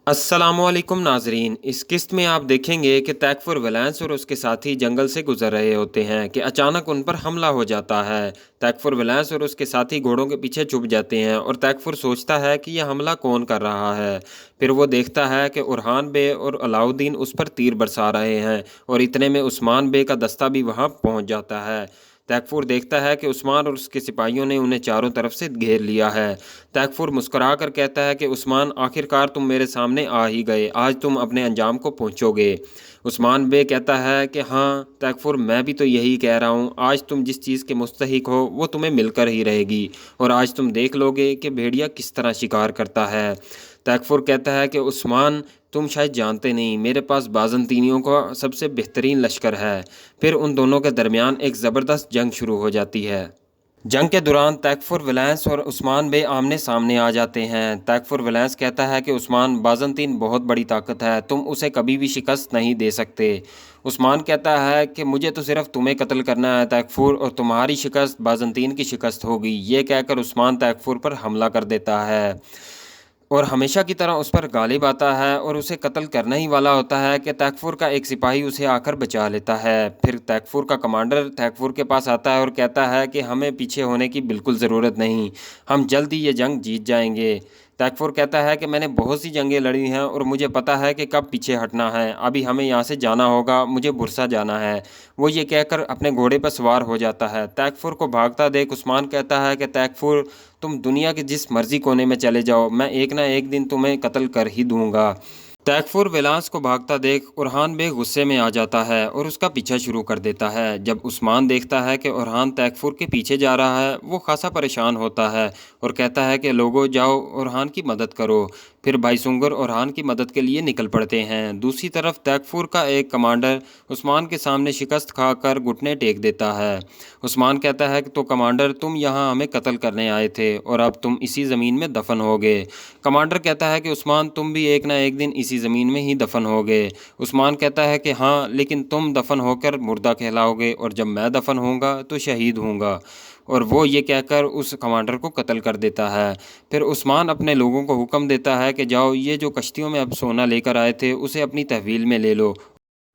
अस्सलाम वालेकुम नाजरीन। इस किस्त में आप देखेंगे कि तैकफुर वैलेंस और उसके साथी जंगल से गुजर रहे होते हैं कि अचानक उन पर हमला हो जाता है। तैकफुर वैलेंस और उसके साथी घोड़ों के पीछे छुप जाते हैं और तैकफुर सोचता है कि यह हमला कौन कर रहा है। फिर वो देखता है कि उरहान बे और अलाउद्दीन उस पर तीर बरसा रहे हैं और इतने में उस्मान बे का दस्ता भी वहाँ पहुँच जाता है। तैकफुर देखता है कि उस्मान और उसके सिपाहियों ने उन्हें चारों तरफ से घेर लिया है। तैकफुर मुस्कुरा कर कहता है कि उस्मान, आखिरकार तुम मेरे सामने आ ही गए, आज तुम अपने अंजाम को पहुंचोगे। उस्मान बे कहता है कि हाँ तैकफुर, मैं भी तो यही कह रहा हूँ, आज तुम जिस चीज़ के मुस्तहिक हो वो तुम्हें मिलकर ही रहेगी और आज तुम देख लोगे कि भेड़िया किस तरह शिकार करता है। तैकफुर कहता है कि उस्मान, तुम शायद जानते नहीं, मेरे पास बाज़ंतीनियों का सबसे बेहतरीन लश्कर है। फिर उन दोनों के दरमियान एक ज़बरदस्त जंग शुरू हो जाती है। जंग के दौरान तैकफुर वैलेंस और उस्मान बे आमने सामने आ जाते हैं। तैकफुर वैलेंस कहता है कि उस्मान, बाज़ंतीन बहुत बड़ी ताकत है, तुम उसे कभी भी शिकस्त नहीं दे सकते। उस्मान कहता है कि मुझे तो सिर्फ तुम्हें कत्ल करना है तैकफुर, और तुम्हारी शिकस्त बाज़ंतीन की शिकस्त होगी। ये कहकर उस्मान तैकफुर पर हमला कर देता है और हमेशा की तरह उस पर गालिब आता है और उसे कत्ल करना ही वाला होता है कि तैकफुर का एक सिपाही उसे आकर बचा लेता है। फिर तैकफुर का कमांडर तैकफुर के पास आता है और कहता है कि हमें पीछे होने की बिल्कुल ज़रूरत नहीं, हम जल्द ही ये जंग जीत जाएंगे। तैकफुर कहता है कि मैंने बहुत सी जंगें लड़ी हैं और मुझे पता है कि कब पीछे हटना है, अभी हमें यहाँ से जाना होगा, मुझे बुरसा जाना है। वो ये कहकर अपने घोड़े पर सवार हो जाता है। तैकफुर को भागता देख उस्मान कहता है कि तैकफुर, तुम दुनिया के जिस मर्जी कोने में चले जाओ, मैं एक ना एक दिन तुम्हें कत्ल कर ही दूंगा। तैकफुर वेलास को भागता देख उरहान बे गुस्से में आ जाता है और उसका पीछा शुरू कर देता है। जब उस्मान देखता है कि उरहान तैकफुर के पीछे जा रहा है, वो खासा परेशान होता है और कहता है कि लोगों, जाओ उरहान की मदद करो। फिर भाई सुंगर उरहान की मदद के लिए निकल पड़ते हैं। दूसरी तरफ तैकफुर का एक कमांडर उस्मान के सामने शिकस्त खाकर घुटने टेक देता है। उस्मान कहता है कि तो कमांडर, तुम यहाँ हमें कत्ल करने आए थे और अब तुम इसी ज़मीन में दफन होगे। कमांडर कहता है कि उस्मान, तुम भी एक ना एक दिन इसी ज़मीन में ही दफन होगे। उस्मान कहता है कि हाँ, लेकिन तुम दफन होकर मुर्दा कहलाओगे और जब मैं दफन होऊंगा तो शहीद होऊंगा। और वो ये कहकर उस कमांडर को कत्ल कर देता है। फिर उस्मान अपने लोगों को हुक्म देता है कि जाओ, ये जो कश्तियों में अब सोना लेकर आए थे उसे अपनी तहवील में ले लो।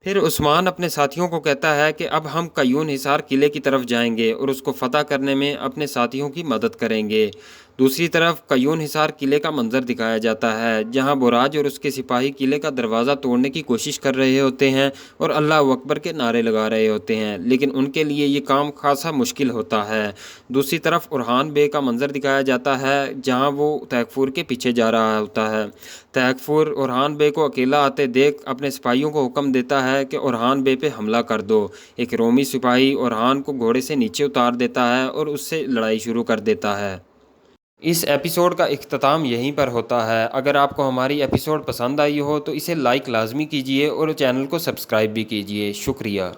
फिर उस्मान अपने साथियों को कहता है कि अब हम कयून हिसार किले की तरफ जाएंगे और उसको फतह करने में अपने साथियों की मदद करेंगे। दूसरी तरफ कयून हिसार किले का मंजर दिखाया जाता है, जहां बुराज और उसके सिपाही किले का दरवाज़ा तोड़ने की कोशिश कर रहे होते हैं और अल्लाह अकबर के नारे लगा रहे होते हैं, लेकिन उनके लिए ये काम खासा मुश्किल होता है। दूसरी तरफ उरहान बे का मंजर दिखाया जाता है, जहां वो तैकफुर के पीछे जा रहा होता है। तैकफुर उरहान बे को अकेला आते देख अपने सिपाहियों को हुक्म देता है कि उरहान बे पे हमला कर दो। एक रोमी सिपाही उरहान को घोड़े से नीचे उतार देता है और उससे लड़ाई शुरू कर देता है। इस एपिसोड का इख्तिताम यहीं पर होता है। अगर आपको हमारी एपिसोड पसंद आई हो तो इसे लाइक लाजमी कीजिए और चैनल को सब्सक्राइब भी कीजिए। शुक्रिया।